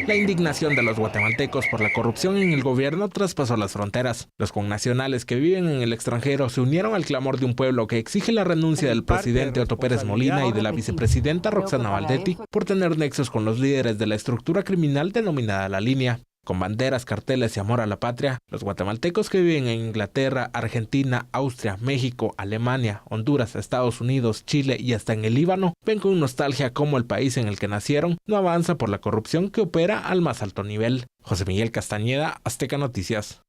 La indignación de los guatemaltecos por la corrupción en el gobierno traspasó las fronteras. Los connacionales que viven en el extranjero se unieron al clamor de un pueblo que exige la renuncia del presidente Otto Pérez Molina y de la vicepresidenta Roxana Valdetti por tener nexos con los líderes de la estructura criminal denominada La Línea. Con banderas, carteles y amor a la patria, los guatemaltecos que viven en Inglaterra, Argentina, Austria, México, Alemania, Honduras, Estados Unidos, Chile y hasta en el Líbano ven con nostalgia cómo el país en el que nacieron no avanza por la corrupción que opera al más alto nivel. José Miguel Castañeda, Azteca Noticias.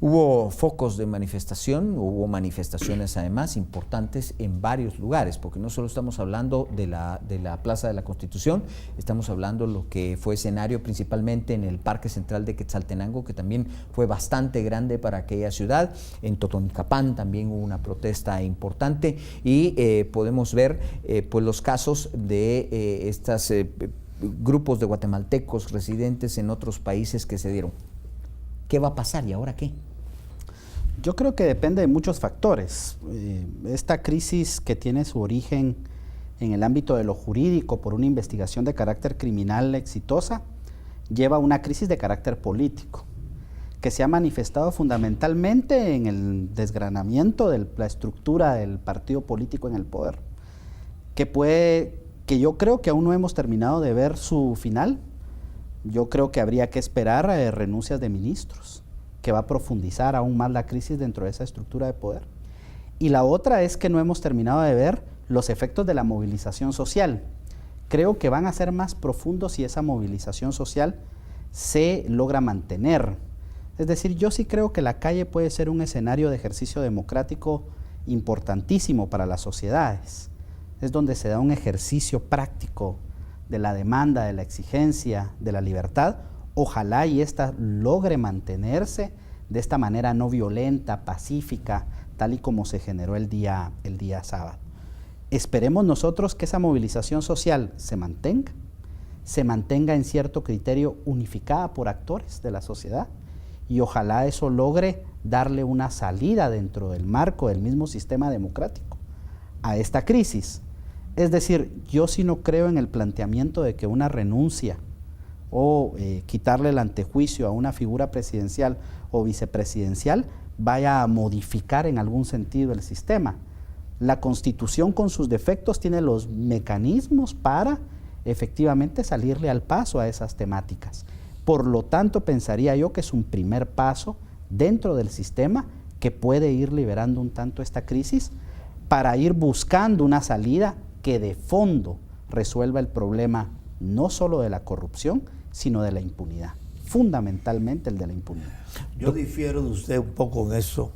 Hubo focos de manifestación, hubo manifestaciones además importantes en varios lugares, porque no solo estamos hablando de la Plaza de la Constitución, estamos hablando de lo que fue escenario principalmente en el Parque Central de Quetzaltenango, que también fue bastante grande para aquella ciudad. En Totonicapán también hubo una protesta importante y podemos ver pues los casos de estos grupos de guatemaltecos residentes en otros países que se dieron. ¿Qué va a pasar y ahora qué? Yo creo que depende de muchos factores. Esta crisis que tiene su origen en el ámbito de lo jurídico por una investigación de carácter criminal exitosa, lleva a una crisis de carácter político, que se ha manifestado fundamentalmente en el desgranamiento de la estructura del partido político en el poder, que yo creo que aún no hemos terminado de ver su final. Yo creo que habría que esperar renuncias de ministros, que va a profundizar aún más la crisis dentro de esa estructura de poder. Y la otra es que no hemos terminado de ver los efectos de la movilización social. Creo que van a ser más profundos si esa movilización social se logra mantener. Es decir, yo sí creo que la calle puede ser un escenario de ejercicio democrático importantísimo para las sociedades. Es donde se da un ejercicio práctico de la demanda, de la exigencia, de la libertad. Ojalá y esta logre mantenerse de esta manera no violenta, pacífica, tal y como se generó el día sábado. Esperemos nosotros que esa movilización social se mantenga en cierto criterio unificada por actores de la sociedad, y ojalá eso logre darle una salida dentro del marco del mismo sistema democrático a esta crisis. Es decir, yo sí no creo en el planteamiento de que una renuncia o quitarle el antejuicio a una figura presidencial o vicepresidencial vaya a modificar en algún sentido el sistema. La Constitución con sus defectos tiene los mecanismos para efectivamente salirle al paso a esas temáticas. Por lo tanto, pensaría yo que es un primer paso dentro del sistema que puede ir liberando un tanto esta crisis para ir buscando una salida que de fondo resuelva el problema no solo de la corrupción, sino de la impunidad, fundamentalmente el de la impunidad. Yo difiero de usted un poco en eso.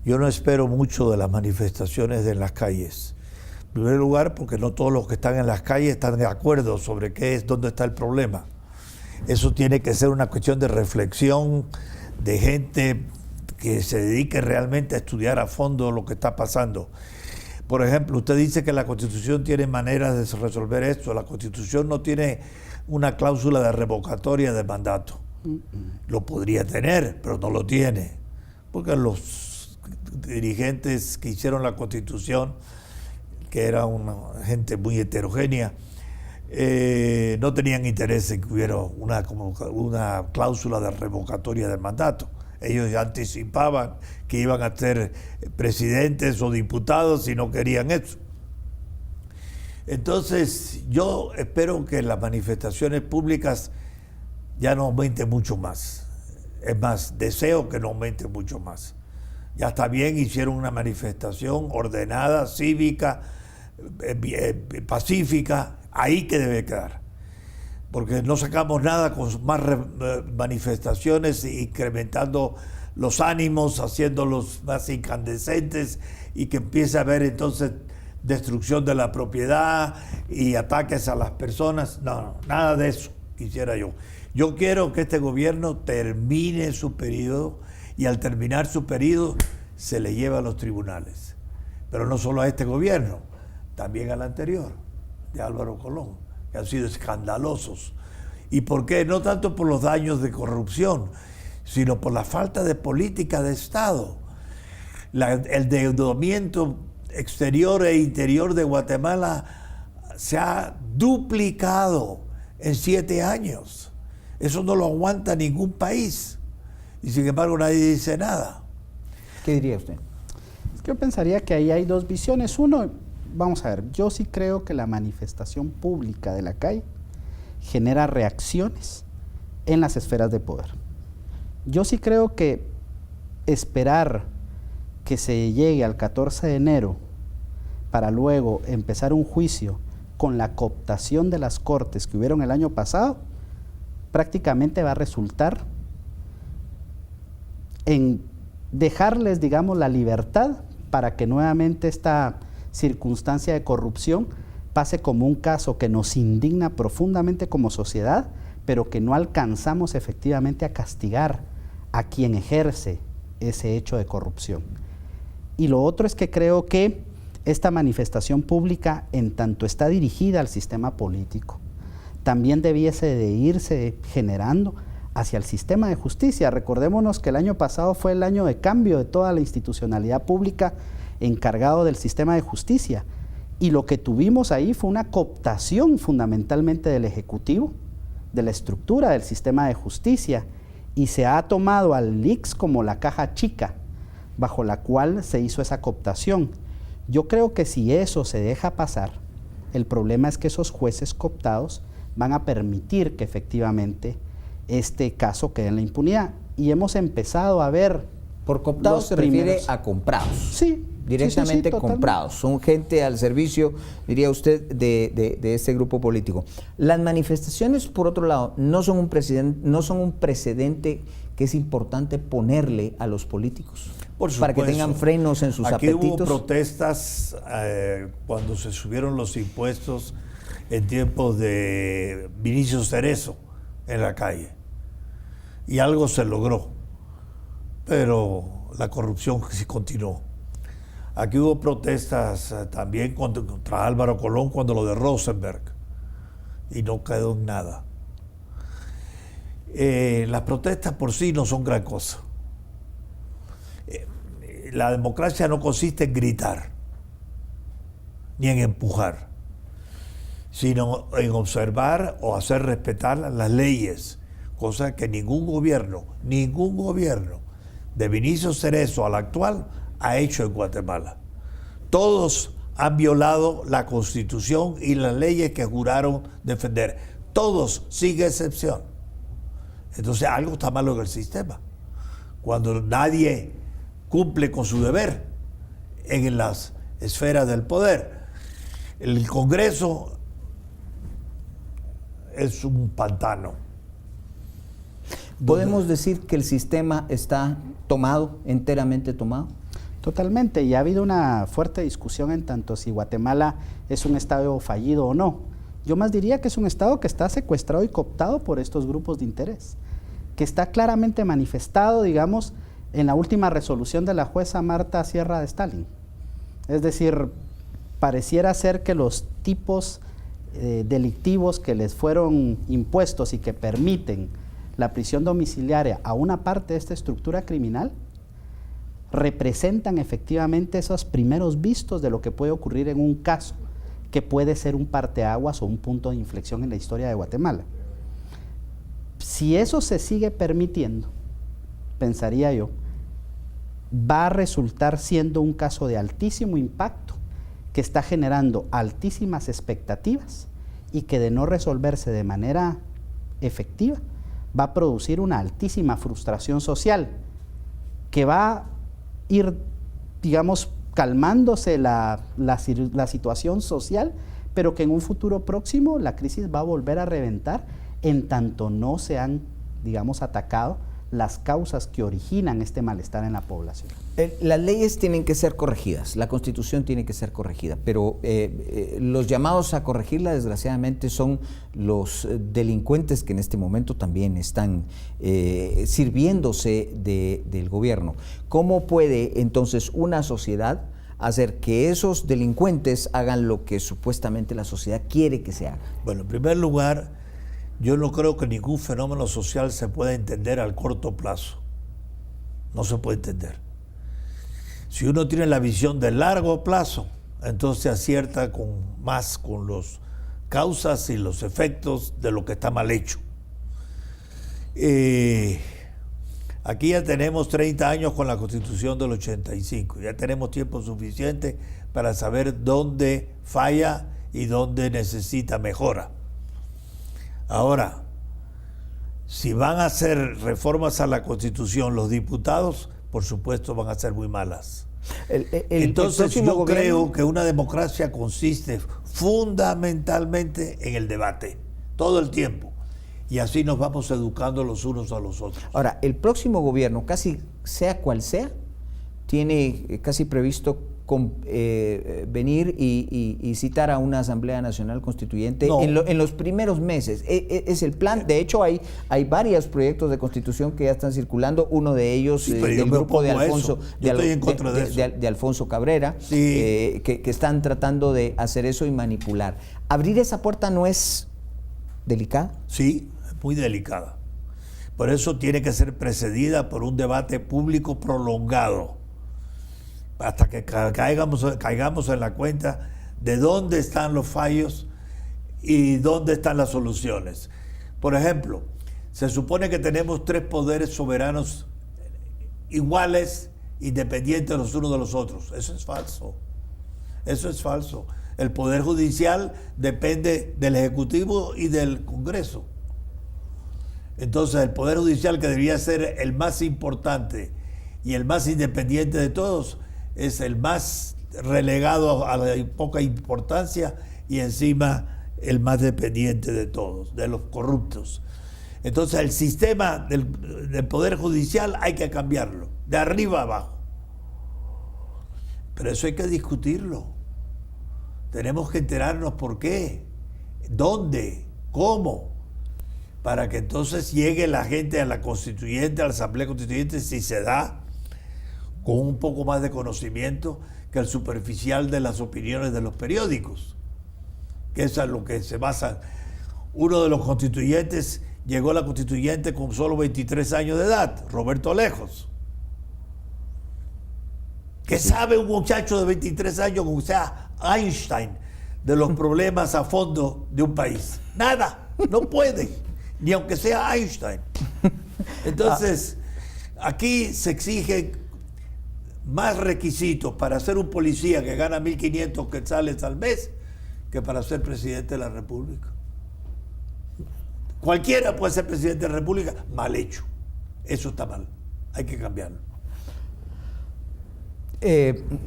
Yo no espero mucho de las manifestaciones de las calles. En primer lugar, porque no todos los que están en las calles están de acuerdo sobre dónde está el problema. Eso tiene que ser una cuestión de reflexión, de gente que se dedique realmente a estudiar a fondo lo que está pasando. Por ejemplo, usted dice que la Constitución tiene maneras de resolver esto. La Constitución no tiene una cláusula de revocatoria de mandato. Lo podría tener, pero no lo tiene, porque los dirigentes que hicieron la Constitución, que era una gente muy heterogénea, no tenían interés en que hubiera una cláusula de revocatoria del mandato. Ellos ya anticipaban que iban a ser presidentes o diputados y no querían eso. Entonces, yo espero que las manifestaciones públicas ya no aumenten mucho más. Es más, deseo que no aumenten mucho más. Ya está bien, hicieron una manifestación ordenada, cívica, pacífica, ahí que debe quedar. Porque no sacamos nada con más manifestaciones, incrementando los ánimos, haciéndolos más incandescentes y que empiece a haber entonces destrucción de la propiedad y ataques a las personas. No, nada de eso quisiera yo. Yo quiero que este gobierno termine su periodo y al terminar su periodo se le lleve a los tribunales. Pero no solo a este gobierno, también al anterior, de Álvaro Colón, que han sido escandalosos. ¿Y por qué? No tanto por los daños de corrupción, sino por la falta de política de Estado. El endeudamiento exterior e interior de Guatemala se ha duplicado en 7 años. Eso no lo aguanta ningún país. Y sin embargo nadie dice nada. ¿Qué diría usted? Es que yo pensaría que ahí hay dos visiones. Uno, vamos a ver, yo sí creo que la manifestación pública de la calle genera reacciones en las esferas de poder. Yo sí creo que esperar que se llegue al 14 de enero para luego empezar un juicio con la cooptación de las cortes que hubieron el año pasado, prácticamente va a resultar en dejarles, digamos, la libertad para que nuevamente esta circunstancia de corrupción pase como un caso que nos indigna profundamente como sociedad, pero que no alcanzamos efectivamente a castigar a quien ejerce ese hecho de corrupción. Y lo otro es que creo que esta manifestación pública, en tanto está dirigida al sistema político, también debiese de irse generando hacia el sistema de justicia. Recordémonos que el año pasado fue el año de cambio de toda la institucionalidad pública encargado del sistema de justicia. Y lo que tuvimos ahí fue una cooptación fundamentalmente del Ejecutivo, de la estructura del sistema de justicia, y se ha tomado al ICS como la caja chica bajo la cual se hizo esa cooptación. Yo creo que si eso se deja pasar, el problema es que esos jueces cooptados van a permitir que efectivamente este caso quede en la impunidad. Y hemos empezado a ver... Por cooptados se refiere a comprados. Sí. Directamente sí, comprados. Son gente al servicio, diría usted, de este grupo político. Las manifestaciones, por otro lado, no son un precedente que es importante ponerle a los políticos. Por supuesto. Para que tengan frenos en sus Aquí apetitos. Hubo protestas cuando se subieron los impuestos en tiempos de Vinicio Cerezo en la calle. Y algo se logró, pero la corrupción sí continuó. Aquí hubo protestas también contra Álvaro Colón cuando lo de Rosenberg y no quedó en nada. Las protestas por sí no son gran cosa. La democracia no consiste en gritar ni en empujar, sino en observar o hacer respetar las leyes, cosa que ningún gobierno de Vinicio Cerezo al actual ha hecho en Guatemala. Todos han violado la Constitución y las leyes que juraron defender. Todos, sin excepción. Entonces algo está malo en el sistema. Cuando nadie cumple con su deber en las esferas del poder. El Congreso es un pantano. ¿Podemos decir que el sistema está tomado, enteramente tomado? Totalmente, y ha habido una fuerte discusión en tanto si Guatemala es un estado fallido o no. Yo más diría que es un estado que está secuestrado y cooptado por estos grupos de interés, que está claramente manifestado, digamos, en la última resolución de la jueza Marta Sierra de Stalin. Es decir, pareciera ser que los tipos delictivos que les fueron impuestos y que permiten la prisión domiciliaria a una parte de esta estructura criminal representan efectivamente esos primeros vistos de lo que puede ocurrir en un caso que puede ser un parteaguas o un punto de inflexión en la historia de Guatemala. Si eso se sigue permitiendo, pensaría yo, va a resultar siendo un caso de altísimo impacto que está generando altísimas expectativas y que de no resolverse de manera efectiva va a producir una altísima frustración social que va a ir, digamos, calmándose la situación social, pero que en un futuro próximo la crisis va a volver a reventar en tanto no se han, digamos, atacado las causas que originan este malestar en la población. Las leyes tienen que ser corregidas, la Constitución tiene que ser corregida, pero los llamados a corregirla desgraciadamente son los delincuentes que en este momento también están sirviéndose del gobierno. ¿Cómo puede entonces una sociedad hacer que esos delincuentes hagan lo que supuestamente la sociedad quiere que se haga? Bueno, en primer lugar, yo no creo que ningún fenómeno social se pueda entender al corto plazo. No se puede entender. Si uno tiene la visión de largo plazo, entonces acierta más con los causas y los efectos de lo que está mal hecho. Aquí ya tenemos 30 años con la Constitución del 85, ya tenemos tiempo suficiente para saber dónde falla y dónde necesita mejora. Ahora, si van a hacer reformas a la Constitución los diputados, por supuesto van a ser muy malas. Entonces yo creo que una democracia consiste fundamentalmente en el debate, todo el tiempo. Y así nos vamos educando los unos a los otros. Ahora, el próximo gobierno, casi sea cual sea, tiene casi previsto venir y citar a una Asamblea Nacional Constituyente en los primeros meses. Es el plan. De hecho, hay varios proyectos de constitución que ya están circulando. Uno de ellos del grupo de Alfonso, de Alfonso Cabrera, sí, que están tratando de hacer eso y manipular. ¿Abrir esa puerta no es delicada? Sí, es muy delicada. Por eso tiene que ser precedida por un debate público prolongado, hasta que caigamos en la cuenta de dónde están los fallos y dónde están las soluciones. Por ejemplo, se supone que tenemos 3 poderes soberanos iguales, independientes los unos de los otros. Eso es falso. Eso es falso. El Poder Judicial depende del Ejecutivo y del Congreso. Entonces, el Poder Judicial, que debería ser el más importante y el más independiente de todos, es el más relegado a la poca importancia y encima el más dependiente de todos, de los corruptos. Entonces el sistema del Poder Judicial hay que cambiarlo, de arriba a abajo. Pero eso hay que discutirlo. Tenemos que enterarnos por qué, dónde, cómo, para que entonces llegue la gente a la Constituyente, a la Asamblea Constituyente, si se da, con un poco más de conocimiento que el superficial de las opiniones de los periódicos, que es a lo que se basa. Uno de los constituyentes llegó a la Constituyente con solo 23 años de edad, Roberto Lejos. ¿Qué sabe un muchacho de 23 años, como sea Einstein, de los problemas a fondo de un país? Nada, no puede, ni aunque sea Einstein. Entonces, aquí se exigen más requisitos para ser un policía que gana 1.500 quetzales al mes que para ser presidente de la República. Cualquiera puede ser presidente de la República, mal hecho. Eso está mal, hay que cambiarlo.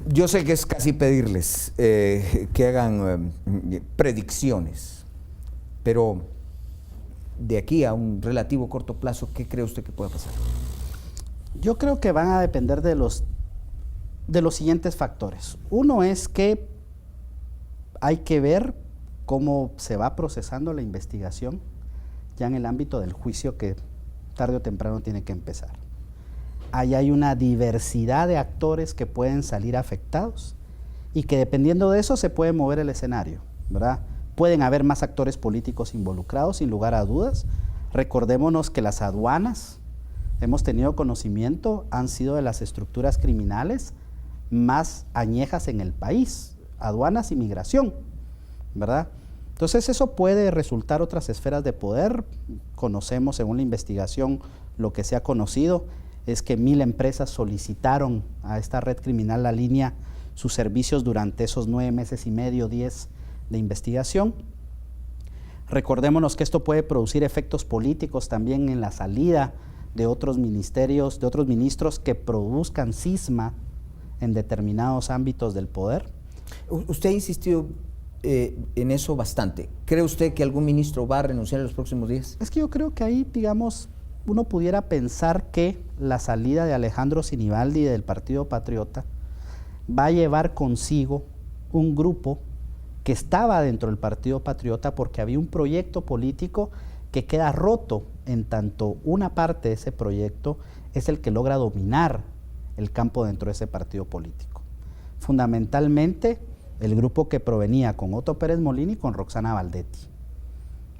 Yo sé que es casi pedirles que hagan predicciones, pero de aquí a un relativo corto plazo, ¿qué cree usted que pueda pasar? Yo creo que van a depender de los siguientes factores. Uno es que hay que ver cómo se va procesando la investigación ya en el ámbito del juicio que tarde o temprano tiene que empezar. Ahí hay una diversidad de actores que pueden salir afectados y que dependiendo de eso se puede mover el escenario, ¿verdad? Pueden haber más actores políticos involucrados, sin lugar a dudas. Recordémonos que las aduanas, hemos tenido conocimiento, han sido de las estructuras criminales más añejas en el país, aduanas y migración, ¿verdad? Entonces eso puede resultar otras esferas de poder. Conocemos, según la investigación, lo que se ha conocido es que 1,000 empresas solicitaron a esta red criminal La Línea sus servicios durante esos 9 meses y medio, 10 de investigación. Recordémonos que esto puede producir efectos políticos también en la salida de otros ministerios, de otros ministros que produzcan cisma en determinados ámbitos del poder. Usted ha insistido en eso bastante. ¿Cree usted que algún ministro va a renunciar en los próximos días? Es que yo creo que ahí, digamos, uno pudiera pensar que la salida de Alejandro Sinibaldi del Partido Patriota va a llevar consigo un grupo que estaba dentro del Partido Patriota porque había un proyecto político que queda roto en tanto una parte de ese proyecto es el que logra dominar el campo dentro de ese partido político. Fundamentalmente, el grupo que provenía con Otto Pérez Molina y con Roxana Valdetti.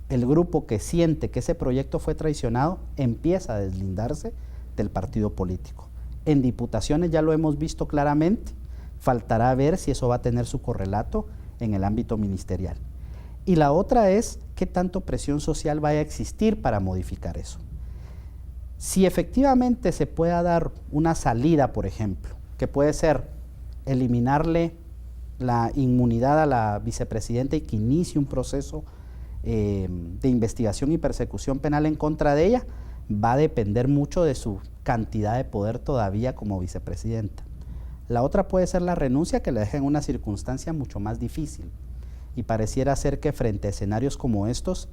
El grupo que siente que ese proyecto fue traicionado empieza a deslindarse del partido político. En diputaciones ya lo hemos visto claramente, faltará ver si eso va a tener su correlato en el ámbito ministerial. Y la otra es qué tanto presión social vaya a existir para modificar eso. Si efectivamente se pueda dar una salida, por ejemplo, que puede ser eliminarle la inmunidad a la vicepresidenta y que inicie un proceso de investigación y persecución penal en contra de ella, va a depender mucho de su cantidad de poder todavía como vicepresidenta. La otra puede ser la renuncia, que la deja en una circunstancia mucho más difícil. Y pareciera ser que frente a escenarios como estos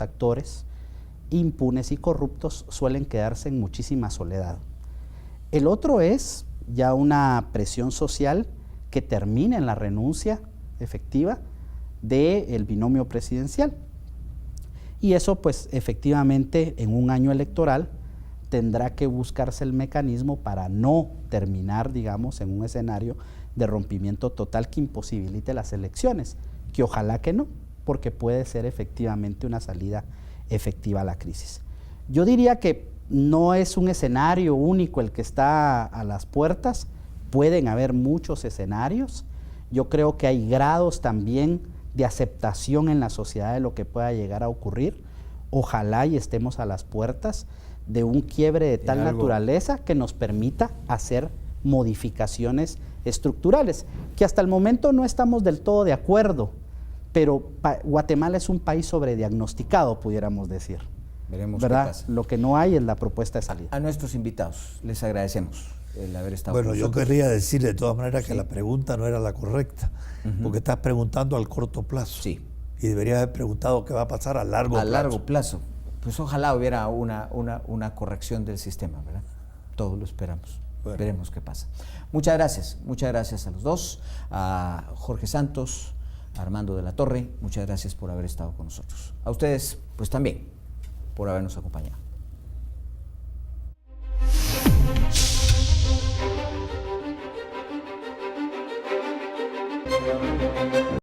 actores impunes y corruptos suelen quedarse en muchísima soledad. El otro es ya una presión social que termine en la renuncia efectiva del binomio presidencial. Y eso pues efectivamente en un año electoral tendrá que buscarse el mecanismo para no terminar, digamos, en un escenario de rompimiento total que imposibilite las elecciones, que ojalá que no, porque puede ser efectivamente una salida efectiva a la crisis. Yo diría que no es un escenario único el que está a las puertas, pueden haber muchos escenarios. Yo creo que hay grados también de aceptación en la sociedad de lo que pueda llegar a ocurrir. Ojalá y estemos a las puertas de un quiebre de tal naturaleza que nos permita hacer modificaciones estructurales, que hasta el momento no estamos del todo de acuerdo, pero Guatemala es un país sobrediagnosticado, pudiéramos decir. Veremos ¿verdad? qué pasa. Lo que no hay es la propuesta de salida. A nuestros invitados les agradecemos el haber estado Bueno, con yo nosotros. querría decir de todas maneras Sí. que la pregunta no era la correcta, porque estás preguntando al corto plazo. Sí. Y deberías haber preguntado qué va a pasar a largo plazo. A largo plazo. Pues ojalá hubiera una corrección del sistema, ¿verdad? Todos lo esperamos. Bueno. Veremos qué pasa. Muchas gracias a los dos, a Jorge Santos, a Armando de la Torre, muchas gracias por haber estado con nosotros. A ustedes, pues también, por habernos acompañado.